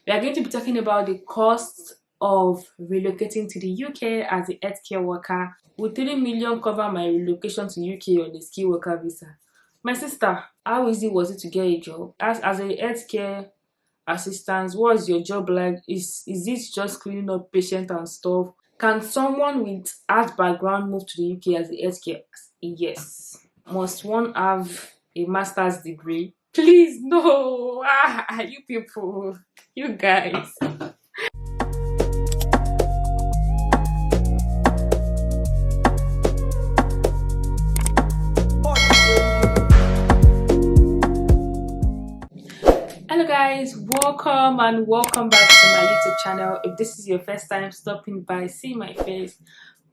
We are going to be talking about the cost of relocating to the UK as a healthcare worker. Will 3 million cover my relocation to UK on a skilled worker visa? My sister, how easy was it to get a job? As a healthcare assistant, what's your job like? Is it just cleaning up patients and stuff? Can someone with art background move to the UK as a healthcare? Yes. Must one have a master's degree? Please, no. You people, you guys. Hello guys, welcome back to my YouTube channel. If this is your first time stopping by, see my face,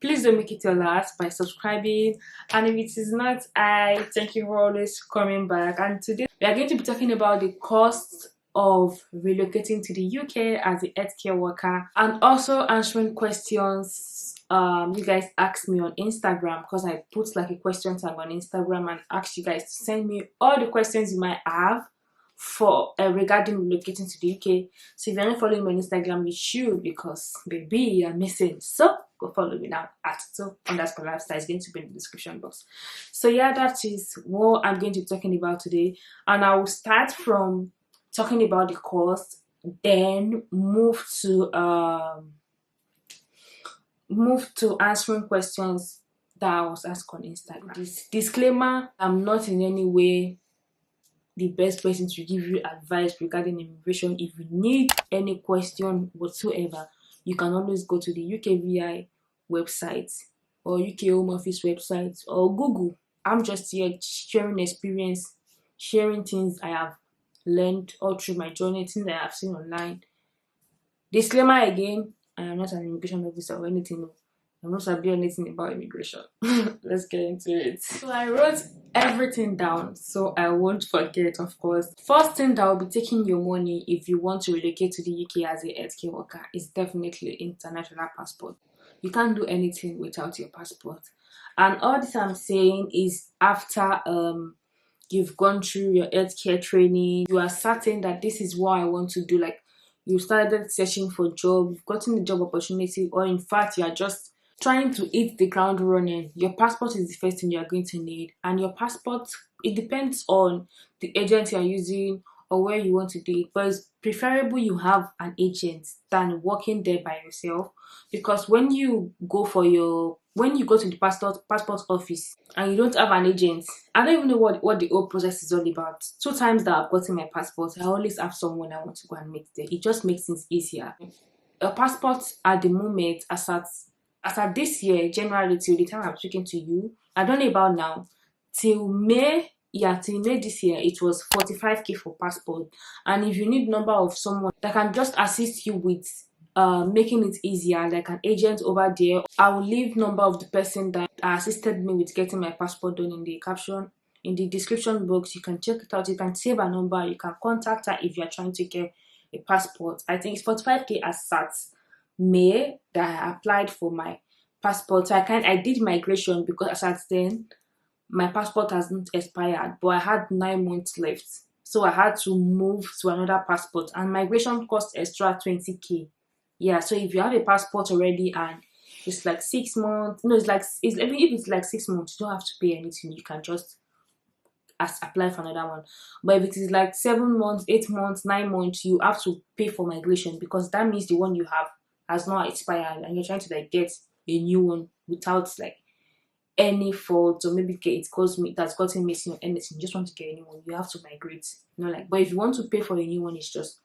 please don't make it your last by subscribing, and if it is not, I thank you for always coming back. And today we are going to be talking about the cost of relocating to the UK as a healthcare worker, and also answering questions you guys asked me on Instagram, because I put like a question tag on Instagram and asked you guys to send me all the questions you might have for regarding relocating to the UK. So if you're not following me on Instagram, you should, because baby, you're missing. So go follow me now at @so_lifestyle. It's going to be in the description box. So yeah, that is what I'm going to be talking about today, and I will start from talking about the cost, then move to answering questions that I was asked on Instagram. Disclaimer: I'm not in any way the best person to give you advice regarding immigration. If you need any question whatsoever, you can always go to the UKVI website or UK Home Office website or Google. I'm just here sharing experience, sharing things I have learned all through my journey, things I have seen online. Disclaimer again: I am not an immigration officer or anything. I'm not sabi anything about immigration. Let's get into it. So I wrote everything down so I won't forget, of course. First thing that will be taking your money if you want to relocate to the UK as a healthcare worker is definitely international passport. You can't do anything without your passport. And all this I'm saying is after you've gone through your healthcare training, you are certain that this is what I want to do. Like, you started searching for a job, you've gotten the job opportunity, or in fact you are just trying to hit the ground running. Your passport is the first thing you are going to need, and your passport, it depends on the agent you are using or where you want to do it, but it's preferable you have an agent than working there by yourself, because when you go to the passport office and you don't have an agent, I don't even know what the whole process is all about. 2 times that I've gotten my passport, I always have someone I want to go and meet there. It just makes things easier. A passport at the moment, as at this year, January, till the time I'm speaking to you, I don't know about now, till May this year, it was 45k for passport. And if you need number of someone that can just assist you with making it easier, like an agent over there, I will leave number of the person that assisted me with getting my passport done in the caption, in the description box. You can check it out. You can save her number. You can contact her if you are trying to get a passport. I think it's 45k as at May that I applied for my passport. So I did migration, because as at then my passport hasn't expired, but I had 9 months left. So I had to move to another passport, and migration cost extra 20k. Yeah, so if you have a passport already and it's like 6 months, no, if it's like 6 months, you don't have to pay anything. You can just apply for another one. But if it is like 7 months, 8 months, 9 months, you have to pay for migration, because that means the one you have has not expired and you're trying to like get a new one without like any fault, or maybe that's gotten missing or anything. You just want to get a new one, you have to migrate. But if you want to pay for a new one, it's just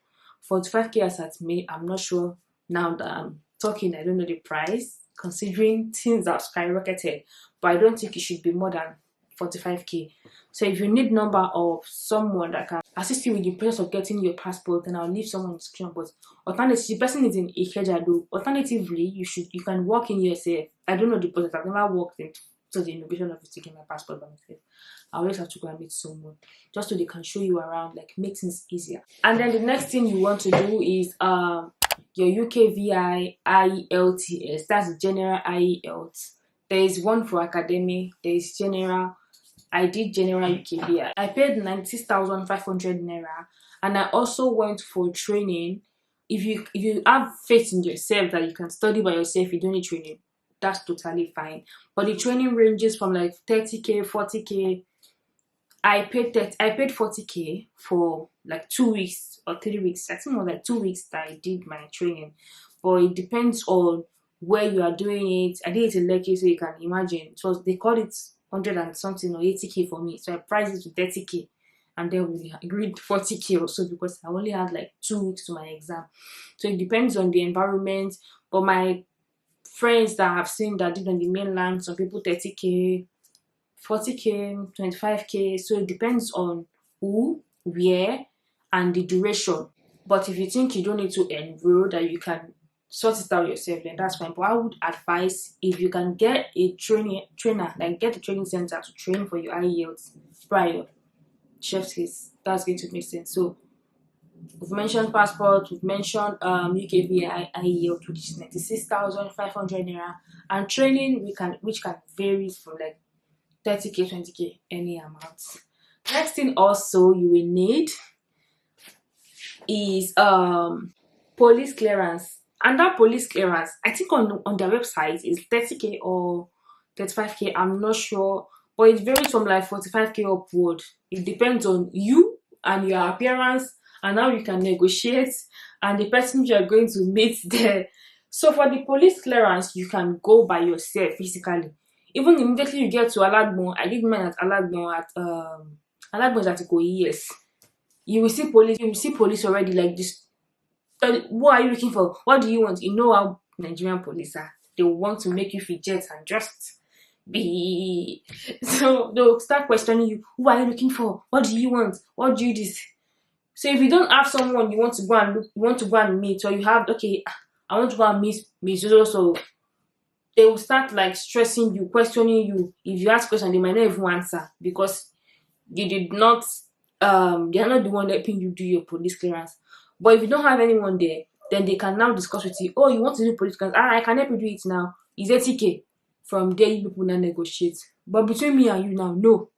45k as at May. I'm not sure now that I'm talking, I don't know the price, considering things have skyrocketed, but I don't think it should be more than 45k. So if you need number of someone that can assist you with the process of getting your passport, then I'll leave someone in the description. But alternatively, the person is in Ikeja though. Alternatively, you can walk in yourself. I don't know the process. I've never walked into the immigration office to get my passport by myself. I always have to go and meet someone, just so they can show you around, like make things easier. And then the next thing you want to do is your UKVI IELTS. That's general IELTS. There is one for academic. There is general. I did general UKVI. I paid 96,500 naira, and I also went for training if you have faith in yourself that you can study by yourself, you don't need training, that's totally fine. But the training ranges from like 30k, 40k. I paid 40k for like 2 weeks or 3 weeks. I think it was like 2 weeks that I did my training. But it depends on where you are doing it. I did it in Lekki, so you can imagine. They called it 100 and something or 80k for me. So I priced it to 30k. And then we agreed 40k or so because I only had like 2 weeks to my exam. So it depends on the environment. But my friends that I've seen that did on the mainland, some people 30k, 40k, 25k. So it depends on who, where, and the duration. But if you think you don't need to enroll, that you can sort it out yourself, then that's fine. But I would advise, if you can get a trainer, like get a training center to train for your IELTS prior, chef's kiss, that's going to make sense. So we've mentioned passport, we've mentioned UKVI IELTS, which is 96,500 naira, and training which can vary from like 30k, 20k, any amount. Next thing also you will need is police clearance. And that police clearance, I think on their website is 30k or 35k, I'm not sure, but it varies from like 45k upward. It depends on you and your appearance and how you can negotiate and the person you are going to meet there. So for the police clearance, you can go by yourself physically. Even immediately you get to Alagbon, I did mine at Alagbon is at Ikoyi, yes. You will see police already like this. What are you looking for? What do you want? You know how Nigerian police are. They want to make you fidget and just be. So they'll start questioning you. Who are you looking for? What do you want? What do you this? So if you don't have someone you want to go and look, you want to go and meet, or you have, okay, I want to go and meet so they will start like stressing you, questioning you. If you ask questions, they might not even answer because they did not. They are not the one helping you do your police clearance. But if you don't have anyone there, then they can now discuss with you. Oh, you want to do police clearance? I can help you do it now. It's 80k. From there, you people now negotiate. But between me and you now, no.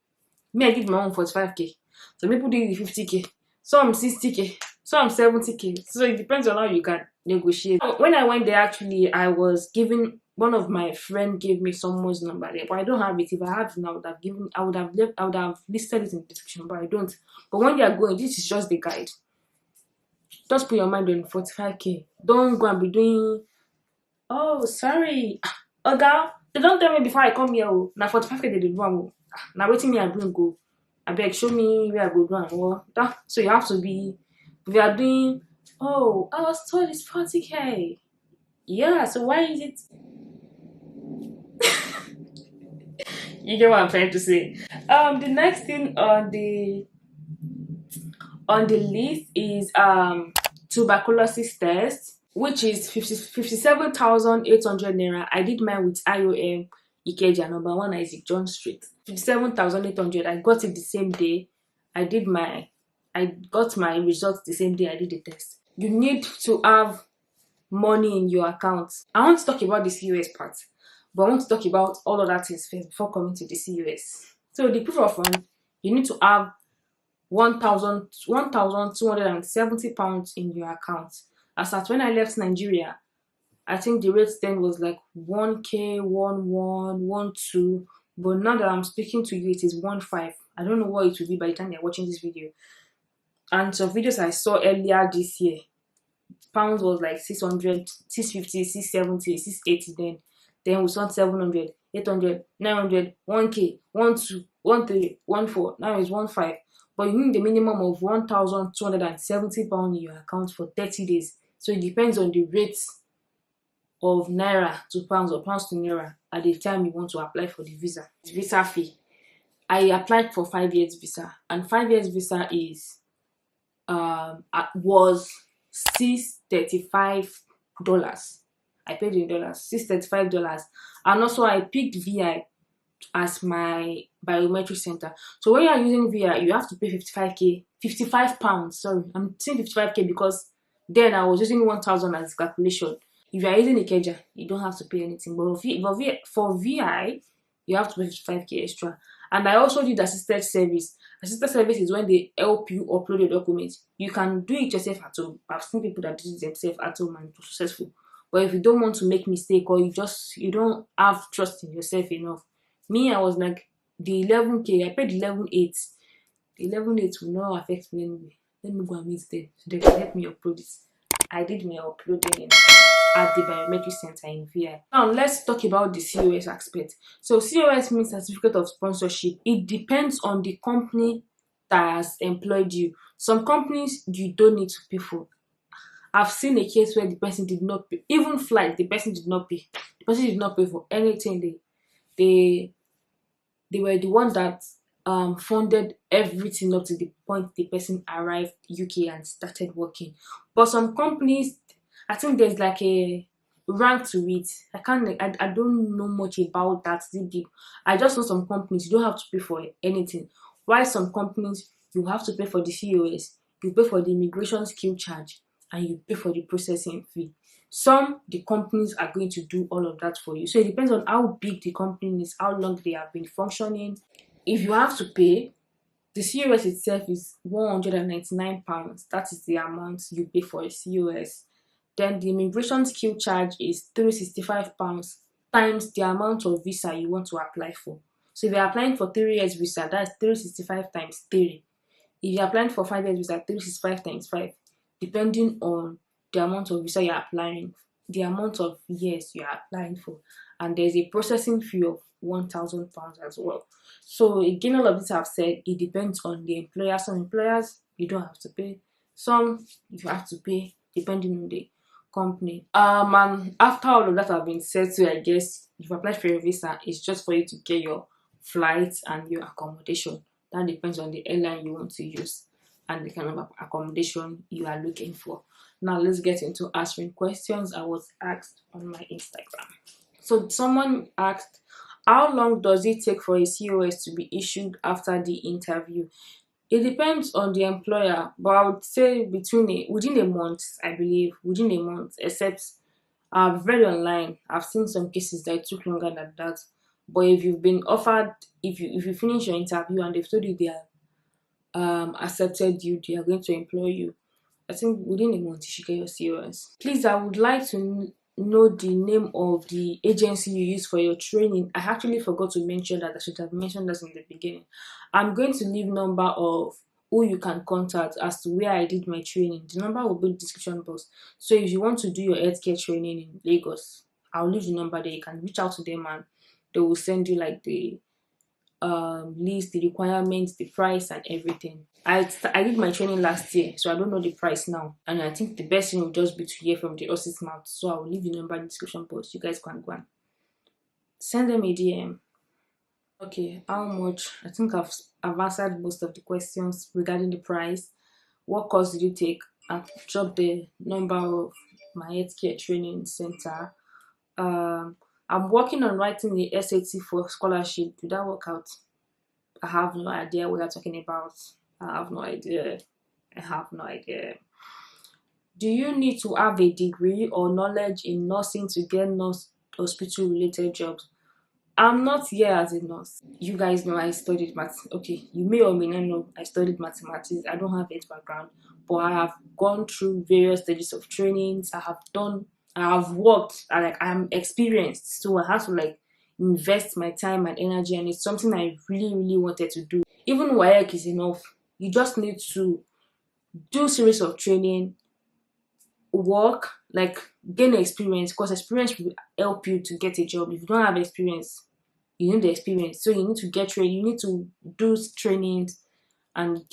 Me, I did my own 45k. Some people did the 50k. Some 60k. Some 70k. So it depends on how you can negotiate. When I went there, actually, I was given. One of my friend gave me someone's number there, but I don't have it. If I had it, I would have listed it in the description, but I don't. But when they are going, this is just the guide. Just put your mind on 45k. Don't go and be doing, oh, sorry. Oga, they don't tell me before I come here. Now 45k they do one. Now waiting me I do go. I beg, show me where I go do and so you have to be, if you are doing, oh, I was told it's 40k. Yeah, so why is it? You get what I'm trying to say. The next thing on the list is tuberculosis test, which is 57,800 naira. I did mine with IOM Ikeja, number 1 Isaac John Street. 57,800. I got it the same day. I got my results the same day I did the test. You need to have money in your account. I want to talk about the CUS part, but I want to talk about all other things first before coming to the CUS. So the proof of fund, you need to have 1,270 pounds in your account. As at when I left Nigeria, I think the rate then was like 1k, 1,2, but now that I'm speaking to you, it is 1,5. I don't know what it will be by the time you're watching this video. And some videos I saw earlier this year, pounds was like 600, 650, 670, 680 then we saw 700, 800, 900, 1k, 12, 13, 14, now it's 15. But you need a minimum of 1,270 pounds in your account for 30 days. So it depends on the rates of naira to pounds or pounds to naira at the time you want to apply for the visa. Visa fee. I applied for 5 years visa, and 5 years visa is was $635. I paid in dollars, $635, and also I picked VI as my biometric center. So when you are using VI, you have to pay 55 pounds. Sorry, I'm saying 55k because then I was using 1,000 as calculation. If you are using Ikeja, you don't have to pay anything. But for VI, you have to pay 55k extra. And I also did assisted service. Assisted service is when they help you upload your documents. You can do it yourself at home. I've seen people that do it themselves at home and be successful. But if you don't want to make mistake, or you don't have trust in yourself enough, me, I was like, the 11K, I paid 11,800. The 11,800 will not affect me anyway. Let me go and meet them so they can help me upload it. I did my uploading at the biometric center in VI. Now let's talk about the COS aspect. So COS means certificate of sponsorship. It depends on the company that has employed you. Some companies you don't need to pay for. I've seen a case where the person did not pay, even flight, the person did not pay. The person did not pay for anything. They were the one that funded everything up to the point the person arrived UK and started working. But some companies, I think there's like a rank to it. I don't know much about that deep. I just know some companies you don't have to pay for anything. While some companies you have to pay for the COS, you pay for the immigration skill charge, and you pay for the processing fee. Some the companies are going to do all of that for you. So it depends on how big the company is, how long they have been functioning. If you have to pay, the COS itself is £199. That is the amount you pay for a COS. Then the immigration skill charge is £365 times the amount of visa you want to apply for. So if you're applying for 3 years visa, that's 365 times 3. If you're applying for 5 years visa, 365 times 5, depending on the amount of visa you're applying, the amount of years you're applying for. And there's a processing fee of £1,000 as well. So again, all of this I've said, it depends on the employer. Some employers you don't have to pay, some you have to pay depending on the company. And after all of that have been said, so I guess if you apply for your visa, it's just for you to get your flights and your accommodation. That depends on the airline you want to use and the kind of accommodation you are looking for. Now let's get into answering questions I was asked on my Instagram. So someone asked, how long does it take for a COS to be issued after the interview? It depends on the employer, but I would say within a month, I believe, within a month, except I've read online, I've seen some cases that it took longer than that. But if you've been offered, if you finish your interview and they've told you they are accepted you, they are going to employ you, I think within a month you should get your COS. Please, I would like to know the name of the agency you use for your training. I actually forgot to mention that. I should have mentioned that in the beginning. I'm going to leave number of who you can contact as to where I did my training. The number will be in the description box. So if you want to do your healthcare training in Lagos, I'll leave the number there. You can reach out to them and they will send you like the list, the requirements, the price, and everything. I did my training last year, so I don't know the price now. And I think the best thing will just be to hear from the horse's mouth. So I will leave the number in the description box. You guys can go and send them a DM. Okay, how much? I think I've answered most of the questions regarding the price. What course did you take? I've dropped the number of my healthcare training center. I'm working on writing the SAT for scholarship. Did that work out? I have no idea what you're talking about. I have no idea. Do you need to have a degree or knowledge in nursing to get hospital related jobs? I'm not here as a nurse. You guys know I studied math. Okay, you may or may not know I studied mathematics. I don't have it background, but I have gone through various stages of trainings. I have worked. I'm experienced, so I have to invest my time and energy, and it's something I really, really wanted to do. Even WAEC is enough. You just need to do series of training, work, gain experience, because experience will help you to get a job. If you don't have experience, you need the experience. So you need to get trained. You need to do trainings and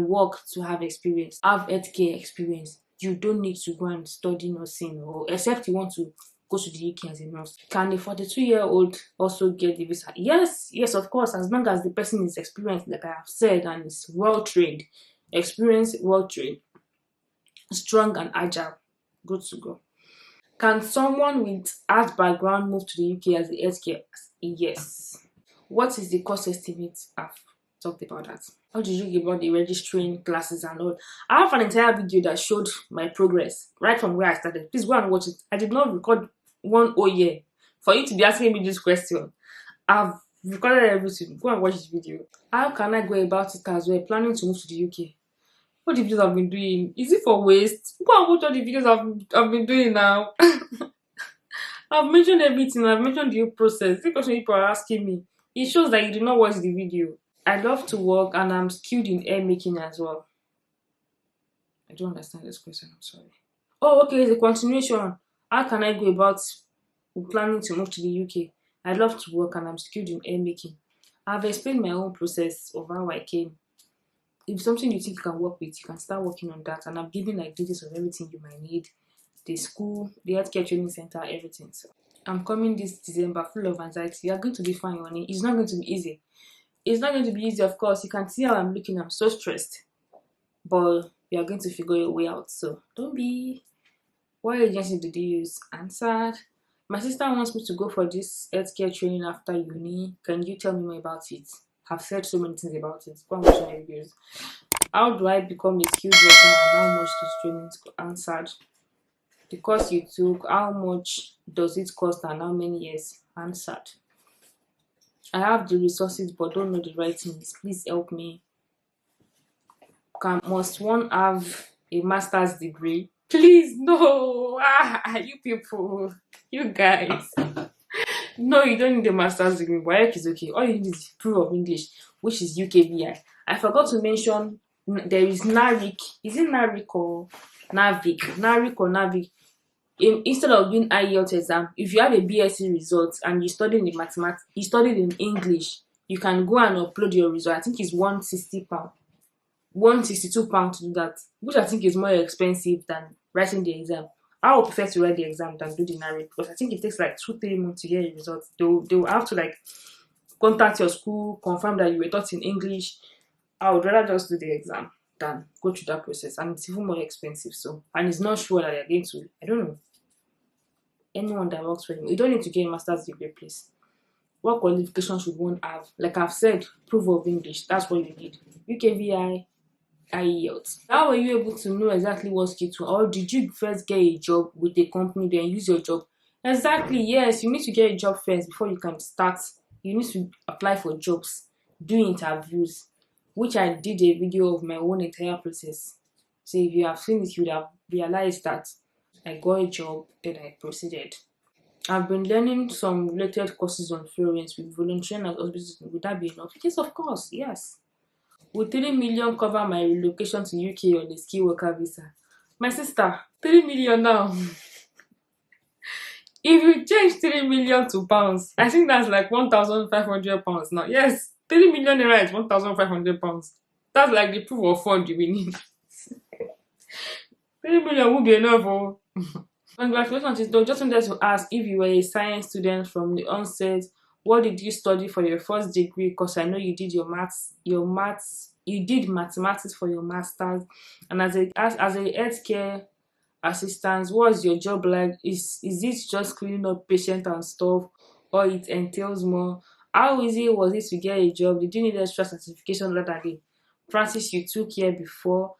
work to have experience. Have healthcare experience. You don't need to go and study nursing, or except you want to go to the UK as a nurse. Can a 42-year-old also get the visa? Yes, of course, as long as the person is experienced, like I have said, and is well trained, strong and agile, good to go. Can someone with art background move to the UK as a healthcare? Yes. What is the cost estimate? I've talked about that. How did you go about the registering classes and all? I have an entire video that showed my progress right from where I started. Please go and watch it. I did not record one whole year for you to be asking me this question. I've We've recorded everything. Go and watch this video. How can I go about it as well? Planning to move to the UK. What the videos I've been doing? Is it for waste? Go and watch all the videos I've been doing now. I've mentioned everything. I've mentioned the whole process. Because when people are asking me, it shows that you did not watch the video. I love to work and I'm skilled in hair making as well. I don't understand this question. I'm sorry. Oh, okay. It's a continuation. How can I go about planning to move to the UK? I love to work and I'm skilled in hair making. I've explained my own process of how I came. If something you think you can work with, you can start working on that. And I'm giving like details of everything you might need. The school, the healthcare training center, everything. So I'm coming this December full of anxiety. You're going to be fine, honey. It's not going to be easy. It's not going to be easy, of course. You can see how I'm looking. I'm so stressed. But you are going to figure your way out. So don't be. What agency did you use? Answered. My sister wants me to go for this healthcare training after uni. Can you tell me more about it? I've said so many things about it. Go and watch my reviews. How do I become a skilled worker and how much does training answered? The course you took, how much does it cost and how many years? Answered. I have the resources but don't know the right things. Please help me. Must one have a master's degree? Please, no. You people, you guys. No, you don't need a master's degree. WAEC is okay. All you need is proof of English, which is UKVI. I forgot to mention there is NARIC. Is it NARIC or NAVIC? NARIC or NAVIC. Instead of doing IELTS exam, if you have a BSc result and you studied in mathematics, you studied in English, you can go and upload your result. I think it's £160, £162 to do that, which I think is more expensive than writing the exam. I would prefer to write the exam than do the NARIC because I think it takes like 2-3 months to get your results. They will have to like contact your school, confirm that you were taught in English. I would rather just do the exam than go through that process, and it's even more expensive. So, and it's not sure that they're going to. I don't know. Anyone that works for you, you don't need to get a master's degree, please. What qualification should one have? Like I've said, proof of English. That's what you need. UKVI, IELTS. How were you able to know exactly what skill to, or did you first get a job with a company then use your job? Exactly, yes. You need to get a job first before you can start. You need to apply for jobs, do interviews, which I did a video of my own entire process. So if you have seen it, you would have realized that I got a job, then I proceeded. I've been learning some related courses on Florence with volunteering at hospitals. Would that be enough? Yes, of course, yes. Will 3 million cover my relocation to UK on a skilled worker visa? My sister, 3 million now. If you change 3 million to pounds, I think that's like £1,500 now. Yes, 3 million naira is £1,500. That's like the proof of fund you will need. 3 million won't be enough. Oh. Congratulations, Tito. Just wanted to ask if you were a science student from the onset. What did you study for your first degree? Because I know you did you did mathematics for your master's. And as a healthcare assistant, what's your job like? Is it just cleaning up patients and stuff, or it entails more? How easy was it to get a job? Did you need extra certification rather than the practice you took here before?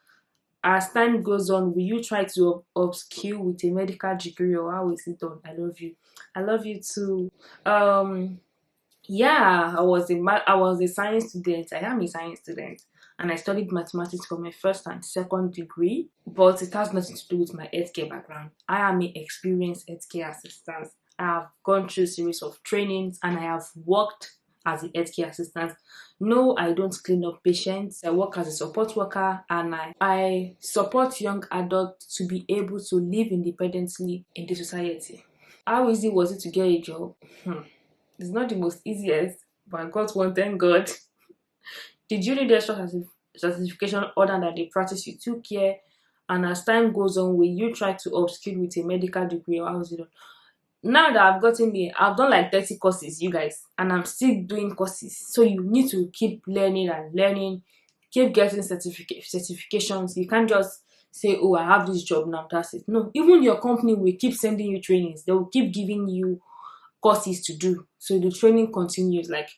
As time goes on, will you try to upskill with a medical degree, or how is it done? I love you. I love you too. Yeah, I was a science student. I am a science student, and I studied mathematics for my first and second degree. But it has nothing to do with my healthcare background. I am an experienced healthcare assistant. I have gone through a series of trainings, and I have worked as a healthcare assistant. No, I don't clean up patients. I work as a support worker, and I support young adults to be able to live independently in the society. How easy was it to get a job? It's not the most easiest, but I got one, thank God. Did you need extra certification other than the practice you took here? And as time goes on, will you try to upskill with a medical degree, or how is it done? Now that I've gotten there, I've done like 30 courses, you guys, and I'm still doing courses. So you need to keep learning and learning, keep getting certifications. You can't just say, oh, I have this job now, that's it. No, even your company will keep sending you trainings. They will keep giving you courses to do. So the training continues. Like,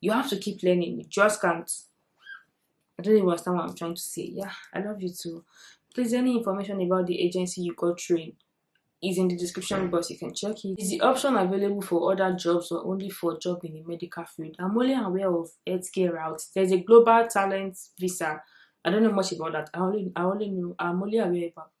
you have to keep learning. You just can't. I don't even understand what I'm trying to say. Yeah, I love you too. Please, any information about the agency you got trained? is in the description box. You can check it. Is the option available for other jobs or only for a job in the medical field? I'm only aware of healthcare routes. There's a global talent visa. I don't know much about that. I'm only aware about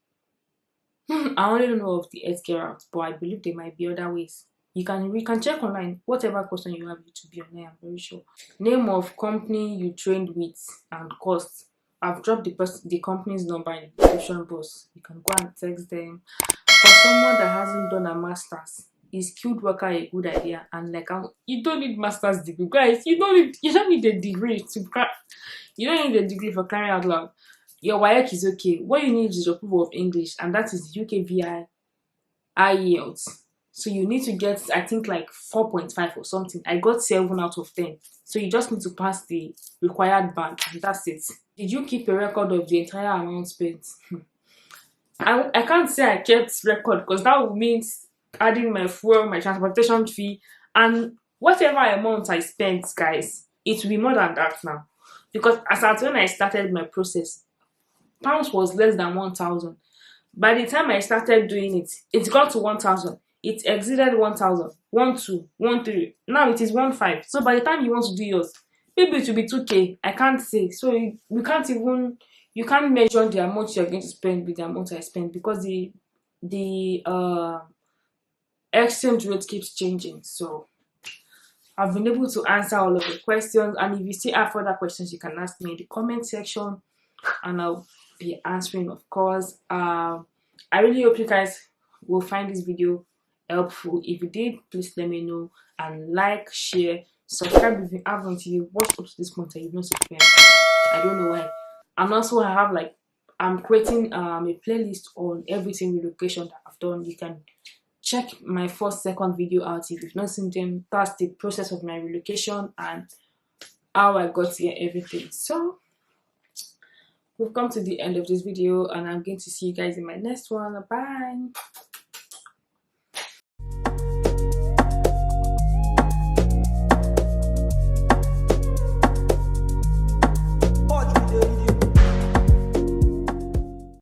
I only know of the healthcare route, but I believe there might be other ways. We can check online. Whatever question you have, it will be online, I'm very sure. Name of company you trained with and cost. I've dropped the company's number in the description box. You can go and text them. For someone that hasn't done a master's, is skilled worker a good idea? And like, you don't need master's degree, guys. You don't need a degree to you don't need a degree for crying out loud. Your WAEC is okay. What you need is your proof of English, and that is UKVI IELTS. So you need to get, I think, like 4.5 or something. I got 7 out of 10. So you just need to pass the required band, and that's it. Did you keep a record of the entire amount spent? I can't say I kept record, because that would mean adding my fuel, my transportation fee, and whatever amount I spent, guys, it will be more than that now. Because as at when I started my process, pounds was less than 1,000. By the time I started doing it, it got to 1,000. It exceeded 1,000, 1,2, 1,3. Now it is 1,5. So by the time you want to do yours, maybe it will be 2K. I can't say. So you can't measure the amount you're going to spend with the amount I spend, because the exchange rate keeps changing. So I've been able to answer all of the questions, and if you still have further questions, you can ask me in the comment section, and I'll be answering, of course. I really hope you guys will find this video helpful. If you did, please let me know, and like, share, subscribe if you haven't. If you watched up to this point and you've not subscribed, I don't know why. And also I'm creating a playlist on everything relocation that I've done. You can check my second video out if you've not seen them. That's the process of my relocation and how I got here, everything. So we've come to the end of this video, and I'm going to see you guys in my next one. Bye.